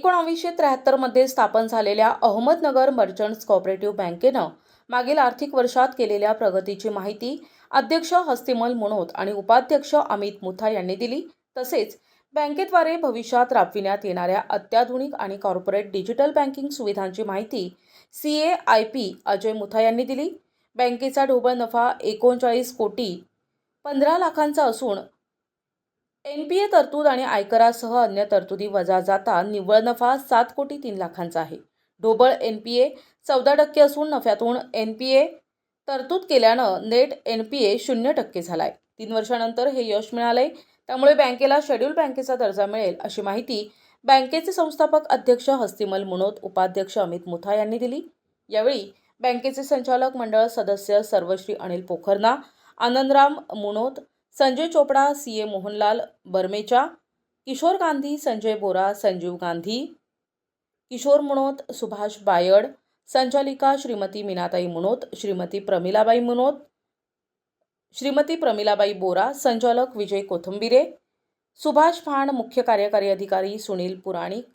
1973 मध्ये स्थापन झालेल्या अहमदनगर मर्चंट्स कोऑपरेटिव्ह बँकेनं मागील आर्थिक वर्षात केलेल्या प्रगतीची माहिती अध्यक्ष हस्तिमल मुनोत आणि उपाध्यक्ष अमित मुथा यांनी दिली। तसेच बँकेद्वारे भविष्यात राबविण्यात येणाऱ्या अत्याधुनिक आणि कॉर्पोरेट डिजिटल बँकिंग सुविधांची माहिती CAIP अजय मुथा यांनी दिली। बँकेचा ढोबळ नफा 39 कोटी 15 लाखांचा असून NPA तरतूद आणि आयकरासह अन्य तरतुदी वजा जाता निव्वळ नफा 7 कोटी 3 लाखांचा आहे। ढोबळ NPA 14% असून नफ्यातून NPA तरतूद केल्यानं नेट NPA 0% झालाय। 3 वर्षांनंतर हे यश मिळाले, त्यामुळे बँकेला शेड्यूल बँकेचा दर्जा मिळेल अशी माहिती बँकेचे संस्थापक अध्यक्ष हस्तिमल मुनोत, उपाध्यक्ष अमित मुथा यांनी दिली। यावेळी बँकेचे संचालक मंडळ सदस्य सर्वश्री अनिल पोखरना, आनंदराम मुनोत, संजय चोपड़ा, CA मोहनलाल बरमेचा, किशोर गांधी, संजय बोरा, संजीव गांधी, किशोर मुनोत, सुभाष बायड, संचालिका श्रीमती मीनाताई मुनोत, श्रीमती प्रमिलाबाई बोरा, संचालक विजय कोथंबिरे, सुभाष फाण, मुख्य कार्यकारी अधिकारी सुनील पुराणिक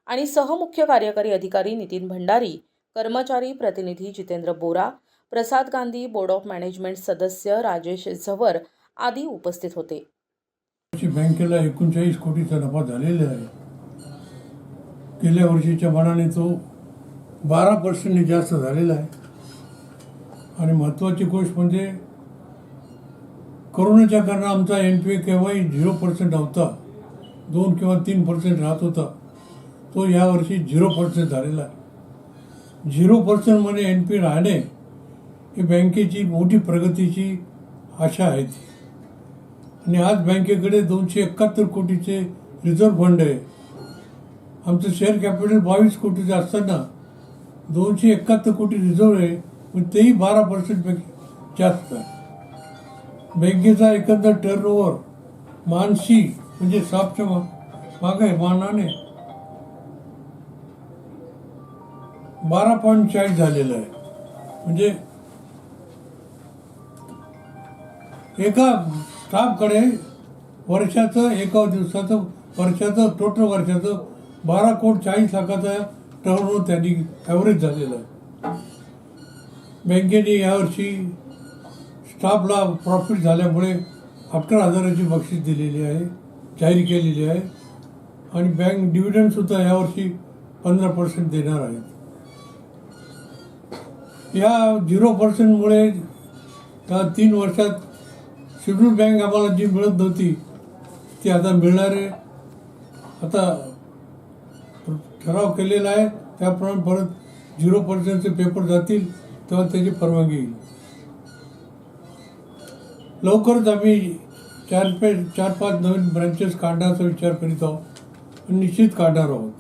आणि सहमुख्य कार्यकारी अधिकारी नितीन भंडारी, कर्मचारी प्रतिनिधी जितेंद्र बोरा, प्रसाद गांधी, बोर्ड ऑफ मॅनेजमेंट सदस्य राजेश झवर आदी उपस्थित होते। बँकेला 39 कोटीचा नफा झालेला आहे। गेल्या वर्षीच्या मानाने तो 12% जास्त झालेला आहे। आणि महत्त्वाची गोष्ट म्हणजे कोरोनाच्या कारण आमचा NPA केव्हाही 0% होता, 2 किंवा 3% राहत होता, तो यावर्षी 0% झालेला आहे। 0% मध्ये NPA राहणे ही बँकेची मोठी प्रगतीची आशा आहे। आणि आज बँकेकडे 271 कोटीचे रिझर्व्ह फंड आहे। आमचं शेअर कॅपिटल 22 कोटीचं असताना 271 कोटी रिझर्व्ह आहे, पण तेही 12% पैकी जास्त आहे। बँकेचा एकंदर टर्नओव्हर मानसी म्हणजे सापच्या मागे मानाने 12.40 झालेला आहे। म्हणजे एका स्टाफकडे एका दिवसाचं टोटल वर्षाचं 12,40,00,000 टर्नओव्हर त्यांनी ॲव्हरेज झालेलं आहे। बँकेने यावर्षी स्टाफला प्रॉफिट झाल्यामुळे 11,000ची बक्षीस दिलेली आहे, जाहीर केलेली आहे। आणि बँक डिव्हिडंडसुद्धा यावर्षी 15% देणार आहेत। या 0% मुळे या 3 वर्षात शेड्यूल बँक आम्हाला जी मिळत नव्हती ती आता मिळणार आहे। आता ठराव केलेला आहे, त्याप्रमाणे परत 0%चे पेपर जातील तेव्हा त्याची परवानगी येईल। लवकरच आम्ही 4-5 नवीन ब्रांचेस काढण्याचा विचार करीत आहोत आणि निश्चित काढणार आहोत।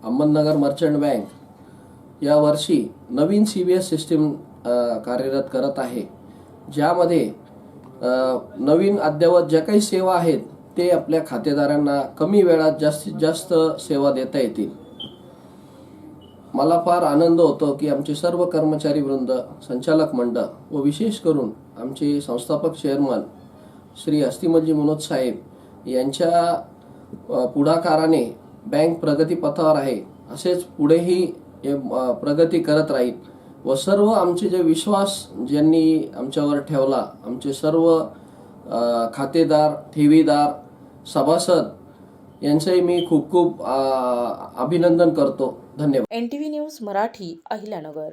अहमदनगर मर्चंट बँक या वर्षी नवीन CBS सिस्टीम कार्यरत करत आहे, ज्यामध्ये नवीन अद्ययावत ज्या काही सेवा आहेत ते आपल्या खातेदारांना कमी वेळात जास्तीत जास्त सेवा देता येतील। मला फार आनंद होतो की आमचे सर्व कर्मचारी वृंद, संचालक मंडळ व विशेष करून आमचे संस्थापक चेअरमन श्री हस्तिमलजी मुनोत साहेब यांच्या पुढाकाराने बँक प्रगतीपथावर आहे। असेच पुढेही प्रगती करत राहील व सर्व आमचे जे विश्वास ज्यांनी आमच्यावर ठेवला, आमचे सर्व खातेदार, ठेवीदार, सभासद यांचंही मी खूप खूप अभिनंदन करतो। धन्यवाद। NTV news Marathi, Ahilyanagar.